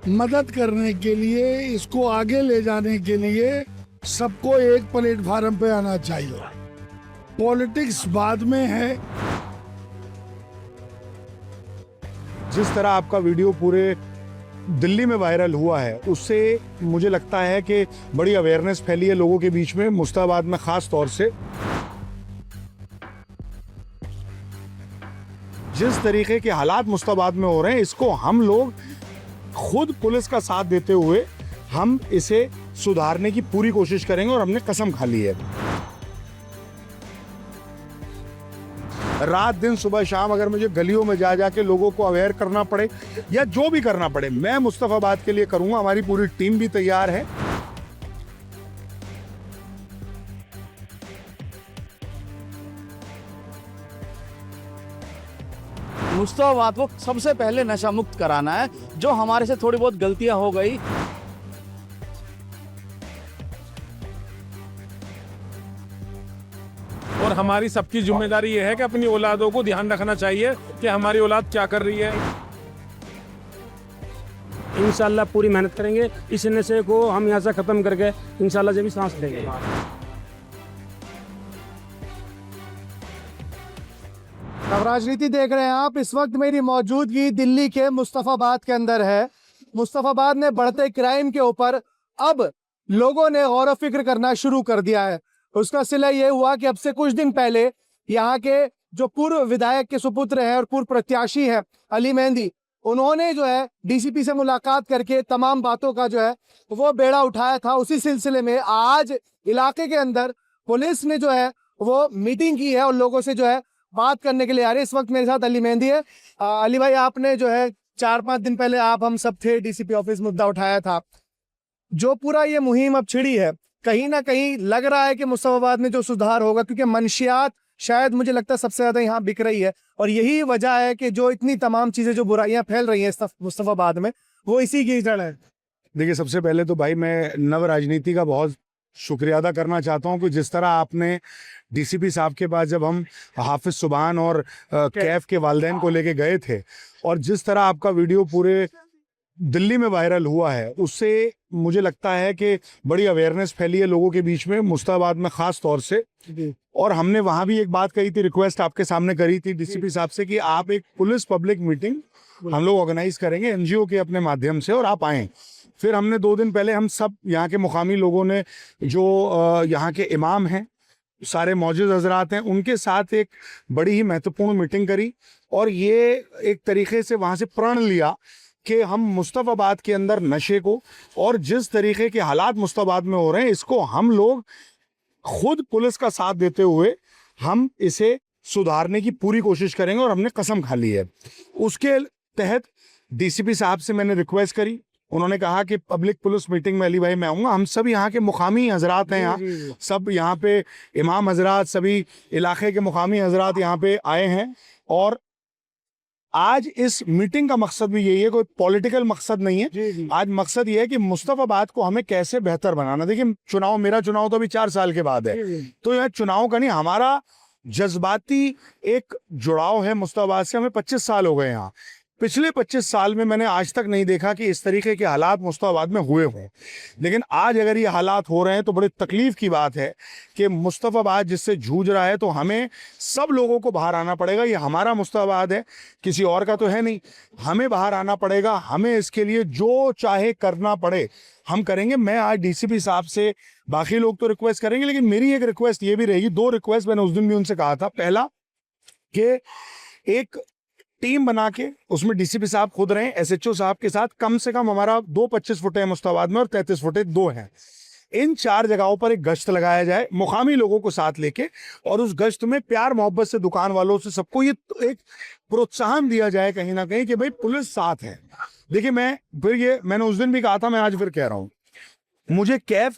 मदद करने के लिए, इसको आगे ले जाने के लिए सबको एक प्लेटफार्म पे आना चाहिए। पॉलिटिक्स बाद में है। जिस तरह आपका वीडियो पूरे दिल्ली में वायरल हुआ है, उससे मुझे लगता है कि बड़ी अवेयरनेस फैली है लोगों के बीच में, मुस्ताबाद में खास तौर से। जिस तरीके के हालात मुस्ताबाद में हो रहे हैं, इसको हम लोग खुद पुलिस का साथ देते हुए हम इसे सुधारने की पूरी कोशिश करेंगे और हमने कसम खा ली है। रात दिन सुबह शाम अगर मुझे गलियों में जा जाके लोगों को अवेयर करना पड़े या जो भी करना पड़े, मैं मुस्तफाबाद के लिए करूंगा। हमारी पूरी टीम भी तैयार है। मुस्तफाबाद को सबसे पहले नशा मुक्त कराना है। जो हमारे से थोड़ी बहुत गलतियां हो गई, और हमारी सबकी जिम्मेदारी ये है कि अपनी औलादों को ध्यान रखना चाहिए कि हमारी औलाद क्या कर रही है। इंशाल्लाह पूरी मेहनत करेंगे, इस नशे को हम यहाँ से ख़त्म करके इंशाल्लाह जब भी सांस लेंगे। अब राजनीति देख रहे हैं आप। इस वक्त मेरी मौजूदगी दिल्ली के मुस्तफाबाद के अंदर है। मुस्तफाबाद में बढ़ते क्राइम के ऊपर अब लोगों ने गौर व फिक्र करना शुरू कर दिया है। उसका सिला ये हुआ कि अब से कुछ दिन पहले यहाँ के जो पूर्व विधायक के सुपुत्र हैं और पूर्व प्रत्याशी हैं अली मेहंदी, उन्होंने जो है डीसीपी से मुलाकात करके तमाम बातों का जो है वो बेड़ा उठाया था। उसी सिलसिले में आज इलाके के अंदर पुलिस ने जो है वो मीटिंग की है और लोगों से जो है बात करने के लिए आ रहे हैं। इस वक्त मेरे साथ अली मेहंदी है। अली भाई, आपने जो है 4-5 दिन पहले आप हम सब थे डीसीपी ऑफिस, मुद्दा उठाया था। जो पूरा ये मुहिम अब छिड़ी है, कहीं ना कहीं लग रहा है कि मुस्तफाबाद में जो सुधार होगा, क्योंकि मंशियात शायद मुझे लगता है सबसे ज्यादा यहाँ बिक रही है और यही वजह है कि जो इतनी तमाम चीजें, जो बुराइयां फैल रही हैं मुस्तफाबाद में, वो इसी की जड़ है। देखिए, सबसे पहले तो भाई मैं नव राजनीति का बहुत शुक्रिया अदा करना चाहता हूं कि जिस तरह आपने डीसीपी साहब के पास जब हम हाफिज सुभान और कैफ के वालिदैन को लेके गए थे और जिस तरह आपका वीडियो पूरे दिल्ली में वायरल हुआ है, उससे मुझे लगता है कि बड़ी अवेयरनेस फैली है लोगों के बीच में, मुस्ताबाद में खास तौर से। और हमने वहां भी एक बात कही थी, रिक्वेस्ट आपके सामने करी थी डीसीपी साहब से कि आप एक पुलिस पब्लिक मीटिंग हम लोग ऑर्गेनाइज करेंगे एनजीओ के अपने माध्यम से और आप आएँ। फिर हमने 2 दिन पहले हम सब यहाँ के मुकामी लोगों ने, जो यहाँ के इमाम हैं, सारे मौजूद हजरात हैं, उनके साथ एक बड़ी ही महत्वपूर्ण मीटिंग करी और ये एक तरीके से वहाँ से प्रण लिया कि हम मुस्तफाबाद के अंदर नशे को और जिस तरीके के हालात मुस्तफाबाद में हो रहे हैं, इसको हम लोग खुद पुलिस का साथ देते हुए हम इसे सुधारने की पूरी कोशिश करेंगे और हमने कसम खा ली है। उसके तहत डीसीपी साहब से मैंने रिक्वेस्ट करी। उन्होंने कहा कि पब्लिक पुलिस मीटिंग में अली भाई मैं आऊँगा। हम सब यहाँ के मुकामी हजरात हैं, यहाँ सब यहाँ पे इमाम हजरात, सभी इलाके के मुकामी हजरात यहाँ पे आए हैं और आज इस मीटिंग का मकसद भी यही है, कोई पॉलिटिकल मकसद नहीं है। आज मकसद ये है कि मुस्तफाबाद को हमें कैसे बेहतर बनाना। देखिए, चुनाव, मेरा चुनाव तो अभी 4 साल के बाद है, तो यह चुनाव का नहीं, हमारा जज्बाती एक जुड़ाव है मुस्तफाबाद से। हमें 25 साल हो गए यहाँ। पिछले 25 साल में मैंने आज तक नहीं देखा कि इस तरीके के हालात मुस्तफाबाद में हुए हों, लेकिन आज अगर ये हालात हो रहे हैं तो बड़ी तकलीफ की बात है कि मुस्तफाबाद जिससे जूझ रहा है, तो हमें सब लोगों को बाहर आना पड़ेगा। ये हमारा मुस्तफाबाद है, किसी और का तो है नहीं। हमें बाहर आना पड़ेगा, हमें इसके लिए जो चाहे करना पड़े हम करेंगे। मैं आज डीसीपी साहब से, बाकी लोग तो रिक्वेस्ट करेंगे, लेकिन मेरी एक रिक्वेस्ट ये भी रहेगी, 2 रिक्वेस्ट मैंने उस दिन भी उनसे कहा था। पहला कि एक टीम बना के उसमें डीसीपी साहब खुद रहें, एसएचओ साहब के साथ, कम से कम हमारा 2 25 फुट है मुस्ताबाद में और 33 फुट 2 हैं। इन 4 जगहों पर एक गश्त लगाया जाए मुकामी लोगों को साथ लेके, और उस गश्त में प्यार मोहब्बत से दुकान वालों से सबको ये एक प्रोत्साहन दिया जाए कहीं ना कहीं कि भाई पुलिस साथ है। देखिए, मैंने उस दिन भी कहा था, मैं आज फिर कह रहा हूँ, मुझे कैफ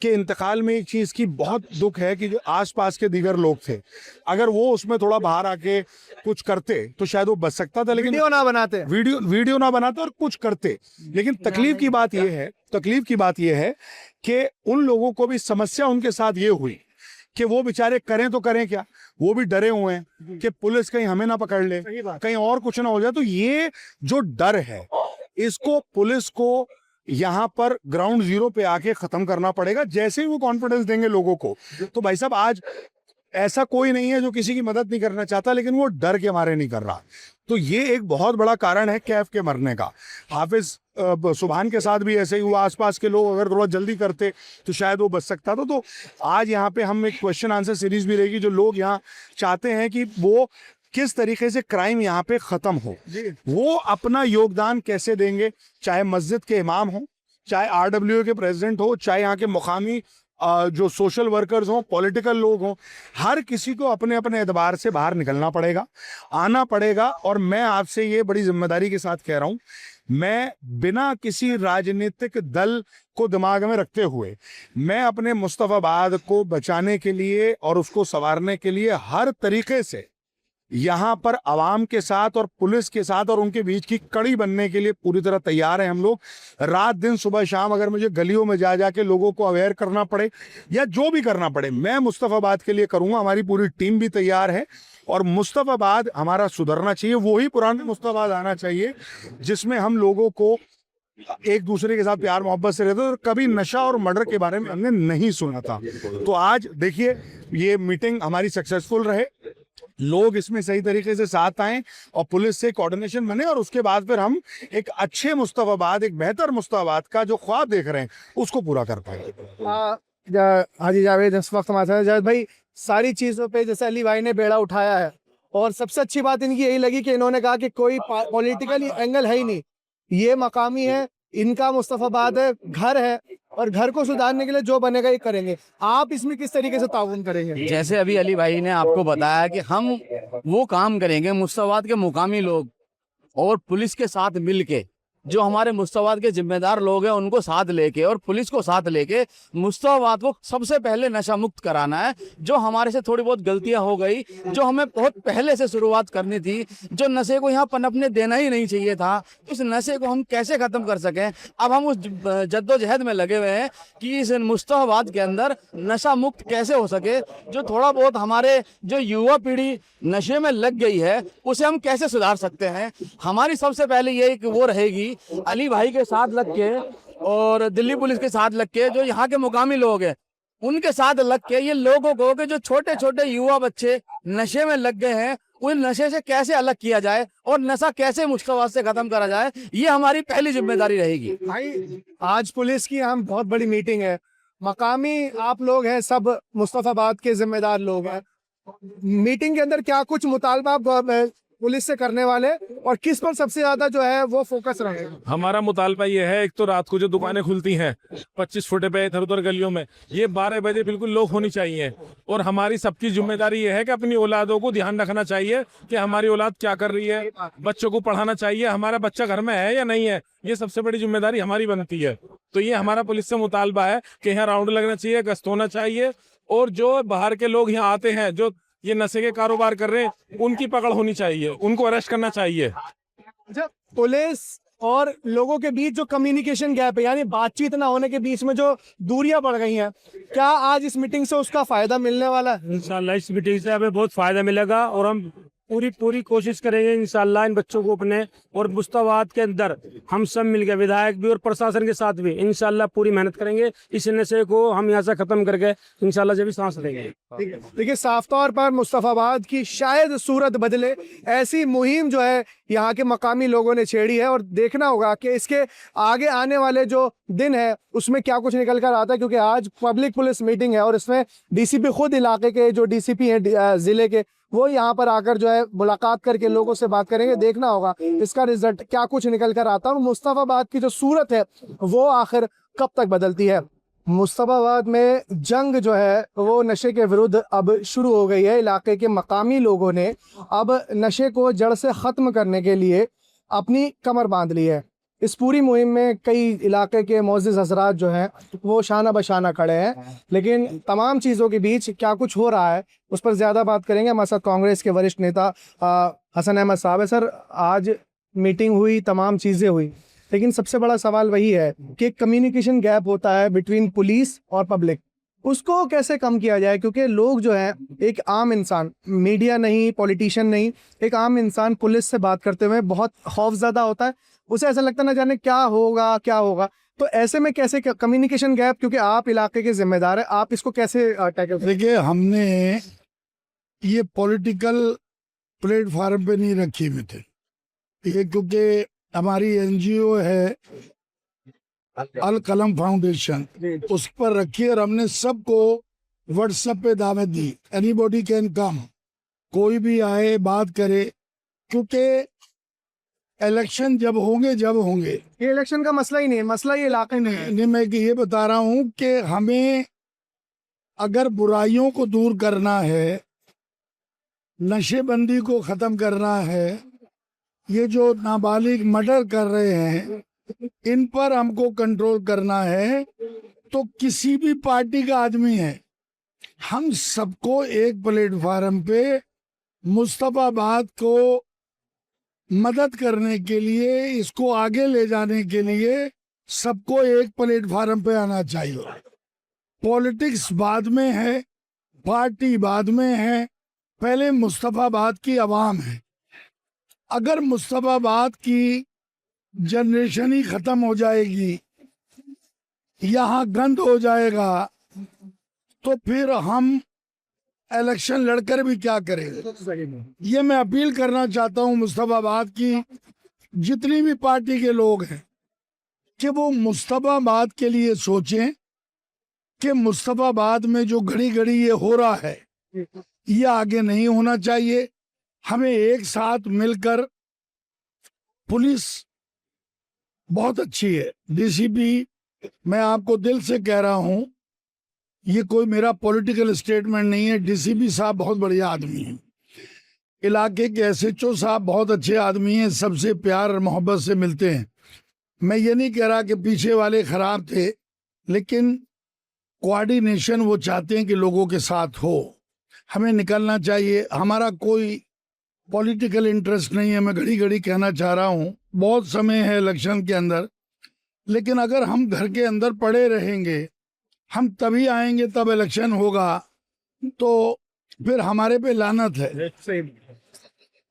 के इंतकाल में एक चीज की बहुत दुख है कि जो आसपास के दीगर लोग थे, अगर वो उसमें थोड़ा बाहर आके कुछ करते तो शायद वो बच सकता था, लेकिन वीडियो ना बनाते और कुछ करते। लेकिन तकलीफ की बात यह है कि उन लोगों को भी समस्या उनके साथ ये हुई कि वो बेचारे करें तो करें क्या, वो भी डरे हुए हैं कि पुलिस कहीं हमें ना पकड़ ले, कहीं और कुछ ना हो जाए। तो ये जो डर है, इसको पुलिस को यहाँ पर ग्राउंड जीरो पे आके खत्म करना पड़ेगा। जैसे ही वो कॉन्फिडेंस देंगे लोगों को, तो भाई साहब आज ऐसा कोई नहीं है जो किसी की मदद नहीं करना चाहता, लेकिन वो डर के मारे नहीं कर रहा। तो ये एक बहुत बड़ा कारण है कैफ के मरने का। हाफिज सुभान के साथ भी ऐसे ही हुआ, आसपास के लोग अगर थोड़ा जल्दी करते तो शायद वो बच सकता था। तो आज यहाँ पे हम एक क्वेश्चन आंसर सीरीज भी रहेगी, जो लोग यहाँ चाहते हैं कि वो किस तरीके से क्राइम यहाँ पे खत्म हो, वो अपना योगदान कैसे देंगे, चाहे मस्जिद के इमाम हो, चाहे RWA के प्रेसिडेंट हो, चाहे यहाँ के मुकामी जो सोशल वर्कर्स हों, पॉलिटिकल लोग हों, हर किसी को अपने अपने एतबार से बाहर निकलना पड़ेगा, आना पड़ेगा। और मैं आपसे ये बड़ी जिम्मेदारी के साथ कह रहा हूँ, मैं बिना किसी राजनीतिक दल को दिमाग में रखते हुए मैं अपने मुस्तफाबाद को बचाने के लिए और उसको संवारने के लिए हर तरीके से यहाँ पर आवाम के साथ और पुलिस के साथ और उनके बीच की कड़ी बनने के लिए पूरी तरह तैयार हैं हम लोग। रात दिन सुबह शाम अगर मुझे गलियों में जा जाके लोगों को अवेयर करना पड़े या जो भी करना पड़े, मैं मुस्तफाबाद के लिए करूँगा। हमारी पूरी टीम भी तैयार है और मुस्तफाबाद हमारा सुधरना चाहिए। वही पुराना मुस्तफाबाद आना चाहिए जिसमें हम लोगों को एक दूसरे के साथ प्यार मोहब्बत से रहते, और कभी नशा और मर्डर के बारे में हमने नहीं सुना था। तो आज देखिए ये मीटिंग हमारी सक्सेसफुल रहे, लोग इसमें सही तरीके से साथ आएं और पुलिस से कोऑर्डिनेशन बने, और उसके बाद फिर हम एक अच्छे मुस्तफाबाद, एक बेहतर मुस्तफाबाद का जो ख्वाब देख रहे हैं उसको पूरा कर पाएंगे। हाजी जावेद, इस वक्त हमारे साथ जावेद भाई, सारी चीज़ों पे जैसे अली भाई ने बेड़ा उठाया है, और सबसे अच्छी बात इनकी यही लगी कि इन्होंने कहा कि कोई पॉलिटिकल एंगल है ही नहीं, ये मकामी है, इनका मुस्तफाबाद है, घर है, और घर को सुधारने के लिए जो बनेगा ये करेंगे। आप इसमें किस तरीके से ताउन करेंगे? जैसे अभी अली भाई ने आपको बताया कि हम वो काम करेंगे, मुस्तफाबाद के मुकामी लोग और पुलिस के साथ मिलके, जो हमारे मुस्तफाबाद के जिम्मेदार लोग हैं उनको साथ लेके और पुलिस को साथ लेके मुस्तफाबाद को सबसे पहले नशा मुक्त कराना है। जो हमारे से थोड़ी बहुत गलतियां हो गई, जो हमें बहुत पहले से शुरुआत करनी थी, जो नशे को यहाँ पनपने देना ही नहीं चाहिए था, उस नशे को हम कैसे ख़त्म कर सकें, अब हम उस जद्दोजहद में लगे हुए हैं कि इस मुस्तफाबाद के अंदर नशा मुक्त कैसे हो सके। जो थोड़ा बहुत हमारे जो युवा पीढ़ी नशे में लग गई है उसे हम कैसे सुधार सकते हैं। हमारी सबसे पहले ये एक वो रहेगी, अली भाई के साथ लग के और दिल्ली पुलिस के साथ लग के, जो यहाँ के मुकामी लोग हैं उनके साथ लग के, ये लोगों को कि जो छोटे छोटे युवा बच्चे नशे में लग गए हैं उन नशे से कैसे अलग किया जाए और नशा कैसे मुस्तफाबाद से खत्म करा जाए, ये हमारी पहली जिम्मेदारी रहेगी। भाई आज पुलिस की हम बहुत बड़ी मीटिंग है, मकामी आप लोग हैं, सब मुस्तफाबाद के जिम्मेदार लोग हैं। मीटिंग के अंदर क्या कुछ मुतालबा आप पुलिस से करने वाले, और किस पर सबसे ज्यादा जो है वो फोकस रहेगा? हमारा मुतालबा ये है, एक तो रात को जो दुकानें खुलती हैं 25 फुटे पे इधर उधर गलियों में, ये 12 बजे बिल्कुल लॉक होनी चाहिए। और हमारी सबकी जिम्मेदारी ये है कि अपनी औलादों को ध्यान रखना चाहिए कि हमारी औलाद क्या कर रही है, बच्चों को पढ़ाना चाहिए, हमारा बच्चा घर में है या नहीं है, ये सबसे बड़ी जिम्मेदारी हमारी बनती है। तो ये हमारा पुलिस से मुतालबा है कि यहाँ राउंड लगना चाहिए, गश्त होना चाहिए, और जो बाहर के लोग यहाँ आते हैं जो ये नशे के कारोबार कर रहे हैं उनकी पकड़ होनी चाहिए, उनको अरेस्ट करना चाहिए। अच्छा, पुलिस और लोगों के बीच जो कम्युनिकेशन गैप है, यानी बातचीत ना होने के बीच में जो दूरियां बढ़ गई हैं, क्या आज इस मीटिंग से उसका फायदा मिलने वाला है? इंशाल्लाह इस मीटिंग से हमें बहुत फायदा मिलेगा, और हम पूरी कोशिश करेंगे इंशाल्लाह इन बच्चों को अपने और मुस्तफाबाद के अंदर हम सब मिलकर, विधायक भी और प्रशासन के साथ भी इंशाल्लाह पूरी मेहनत करेंगे, इस नशे को हम यहाँ से खत्म करके इंशाल्लाह जब भी सांस लेंगे। देखिए, साफ तौर पर मुस्तफाबाद की शायद सूरत बदले, ऐसी मुहिम जो है यहाँ के मकामी लोगों ने छेड़ी है, और देखना होगा कि इसके आगे आने वाले जो दिन है उसमें क्या कुछ निकल कर आता है। क्योंकि आज पब्लिक पुलिस मीटिंग है और इसमें डीसीपी खुद इलाके के जो डीसीपी हैं जिले के, वो यहाँ पर आकर जो है मुलाकात करके लोगों से बात करेंगे। देखना होगा इसका रिजल्ट क्या कुछ निकल कर आता है, और मुस्तफाबाद की जो सूरत है वो आखिर कब तक बदलती है। मुस्तफाबाद में जंग जो है वो नशे के विरुद्ध अब शुरू हो गई है। इलाके के मकामी लोगों ने अब नशे को जड़ से ख़त्म करने के लिए अपनी कमर बांध ली है। इस पूरी मुहिम में कई इलाके के मोअज़्ज़िज़ हज़रात जो हैं वो शाना बशाना खड़े हैं, लेकिन तमाम चीज़ों के बीच क्या कुछ हो रहा है उस पर ज़्यादा बात करेंगे। हमारे साथ कांग्रेस के वरिष्ठ नेता हसन अहमद साहब है। सर, आज मीटिंग हुई, तमाम चीज़ें हुई, लेकिन सबसे बड़ा सवाल वही है कि कम्युनिकेशन गैप होता है बिटवीन पुलिस और पब्लिक। उसको कैसे कम किया जाए? क्योंकि लोग जो है, एक आम इंसान, मीडिया नहीं, पॉलिटिशियन नहीं, एक आम इंसान पुलिस से बात करते हुए बहुत खौफजदा होता है। उसे ऐसा लगता है ना जाने क्या होगा क्या होगा। तो ऐसे में कैसे कम्युनिकेशन गैप, क्योंकि आप इलाके के जिम्मेदार हैं, आप इसको कैसे टैकल? देखिए, हमने ये पॉलिटिकल प्लेटफॉर्म पे नहीं रखी हुई थे ये, क्योंकि हमारी एनजीओ है अल कलम फाउंडेशन, उस पर रखी और हमने सबको व्हाट्सएप पे दावत दी, एनीबॉडी कैन कम, कोई भी आए बात करे, क्योंकि इलेक्शन जब होंगे ये इलेक्शन का मसला ही नहीं है, मसला ये इलाके में है। नहीं, मैं ये बता रहा हूँ कि हमें अगर बुराइयों को दूर करना है, नशेबंदी को खत्म करना है, ये जो नाबालिग मर्डर कर रहे हैं इन पर हमको कंट्रोल करना है, तो किसी भी पार्टी का आदमी है, हम सबको एक प्लेटफॉर्म पे मुस्तफाबाद को मदद करने के लिए, इसको आगे ले जाने के लिए सबको एक प्लेटफॉर्म पे आना चाहिए। पॉलिटिक्स बाद में है, पार्टी बाद में है, पहले मुस्तफाबाद की आवाम है। अगर मुस्तफाबाद की जनरेशन ही खत्म हो जाएगी, यहाँ गंद हो जाएगा, तो फिर हम इलेक्शन लड़कर भी क्या करेंगे। ये मैं अपील करना चाहता हूँ मुस्तफाबाद की जितनी भी पार्टी के लोग हैं कि वो मुस्तफाबाद के लिए सोचें कि मुस्तफाबाद में जो घड़ी घड़ी ये हो रहा है ये आगे नहीं होना चाहिए। हमें एक साथ मिलकर, पुलिस बहुत अच्छी है, डीसीपी, मैं आपको दिल से कह रहा हूं, ये कोई मेरा पॉलिटिकल स्टेटमेंट नहीं है, डीसीपी साहब बहुत बढ़िया आदमी हैं, इलाके के एसएचओ साहब बहुत अच्छे आदमी हैं, सबसे प्यार और मोहब्बत से मिलते हैं। मैं ये नहीं कह रहा कि पीछे वाले खराब थे, लेकिन कोऑर्डिनेशन वो चाहते हैं कि लोगों के साथ हो। हमें निकलना चाहिए, हमारा कोई पॉलिटिकल इंटरेस्ट नहीं है। मैं घड़ी घड़ी कहना चाह रहा हूँ, बहुत समय है इलेक्शन के अंदर, लेकिन अगर हम घर के अंदर पड़े रहेंगे, हम तभी आएंगे तब इलेक्शन होगा, तो फिर हमारे पे लानत है।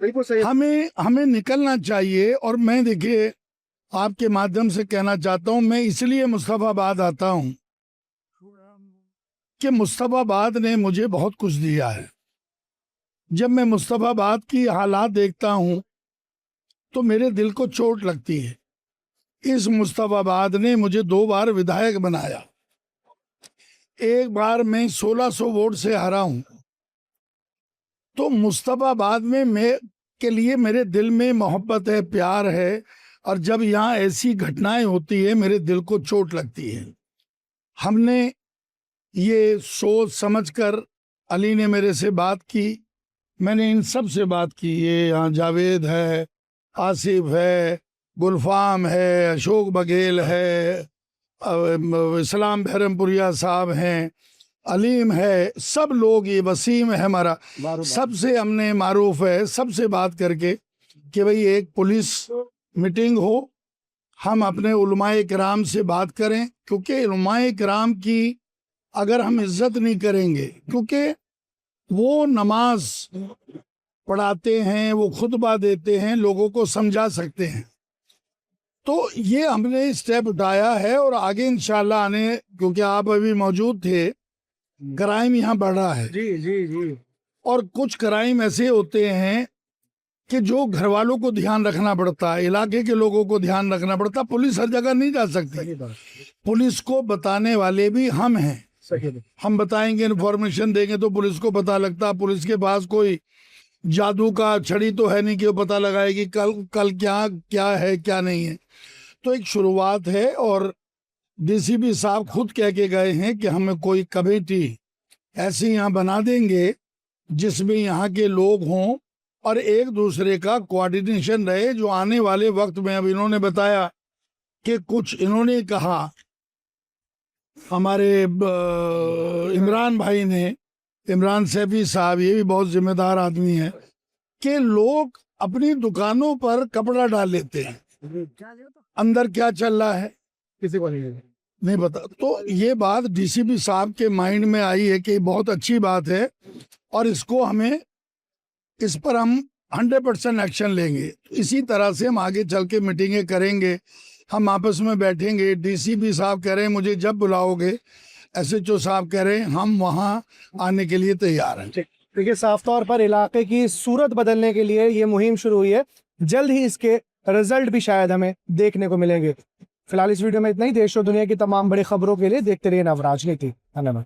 बिल्कुल सही। हमें निकलना चाहिए। और मैं देखिए आपके माध्यम से कहना चाहता हूँ, मैं इसलिए मुस्तफाबाद आता हूँ कि मुस्तफाबाद ने मुझे बहुत कुछ दिया है। जब मैं मुस्तफाबाद की हालात देखता हूँ तो मेरे दिल को चोट लगती है। इस मुस्तफाबाद ने मुझे 2 बार विधायक बनाया, एक बार मैं 1600 वोट से हारा हूं। तो मुस्तफाबाद में मैं के लिए मेरे दिल में मोहब्बत है, प्यार है, और जब यहाँ ऐसी घटनाएं होती है मेरे दिल को चोट लगती है। हमने ये सोच समझकर, अली ने मेरे से बात की, मैंने इन सब से बात की, ये यहाँ जावेद है, आसिफ है, गुलफाम है, अशोक बघेल है, इस्लाम बहरमपुरिया साहब हैं, अलीम है, सब लोग, ये वसीम है हमारा, सबसे हमने मारूफ है, सबसे बात करके कि भाई एक पुलिस मीटिंग हो, हम अपने उलमाए किराम से बात करें, क्योंकि उलमाए किराम की अगर हम इज्जत नहीं करेंगे, क्योंकि वो नमाज पढ़ाते हैं, वो खुतबा देते हैं, लोगों को समझा सकते हैं, तो ये हमने स्टेप उठाया है। और आगे इंशाल्लाह आने, क्योंकि आप अभी मौजूद थे, क्राइम यहाँ बढ़ रहा है जी जी जी। और कुछ क्राइम ऐसे होते हैं कि जो घर वालों को ध्यान रखना पड़ता है, इलाके के लोगों को ध्यान रखना पड़ता है। पुलिस हर जगह नहीं जा सकती, पुलिस को बताने वाले भी हम हैं। हम बताएंगे, इन्फॉर्मेशन देंगे तो पुलिस को पता लगता है। पुलिस के पास कोई जादू का छड़ी तो है नहीं कि वो पता लगाएगी कल क्या है क्या नहीं है। तो एक शुरुआत है, और डीसीपी साहब खुद कह के गए हैं कि हमें कोई कमेटी ऐसी यहाँ बना देंगे जिसमें यहाँ के लोग हों और एक दूसरे का कोऑर्डिनेशन रहे, जो आने वाले वक्त में, अब इन्होंने बताया कि कुछ इन्होंने कहा, हमारे इमरान भाई ने, इमरान सैफी साहब, ये भी बहुत जिम्मेदार आदमी है, कि लोग अपनी दुकानों पर कपड़ा डाल लेते हैं, अंदर क्या चल रहा है किसी को नहीं, नहीं पता। तो ये बात डीसीपी साहब के माइंड में आई है कि बहुत अच्छी बात है और इसको हमें, इस पर हम 100% एक्शन लेंगे। इसी तरह से हम आगे चल के मीटिंगें करेंगे, हम आपस में बैठेंगे। डीसीपी साहब कह रहे हैं मुझे जब बुलाओगे, एसएचओ साहब कह रहे हैं हम वहाँ आने के लिए तैयार हैं। देखिए, साफ तौर पर इलाके की सूरत बदलने के लिए ये मुहिम शुरू हुई है। जल्द ही इसके रिजल्ट भी शायद हमें देखने को मिलेंगे। फिलहाल इस वीडियो में इतना ही। देश और दुनिया की तमाम बड़ी खबरों के लिए देखते रहिए नवराजनीति। धन्यवाद।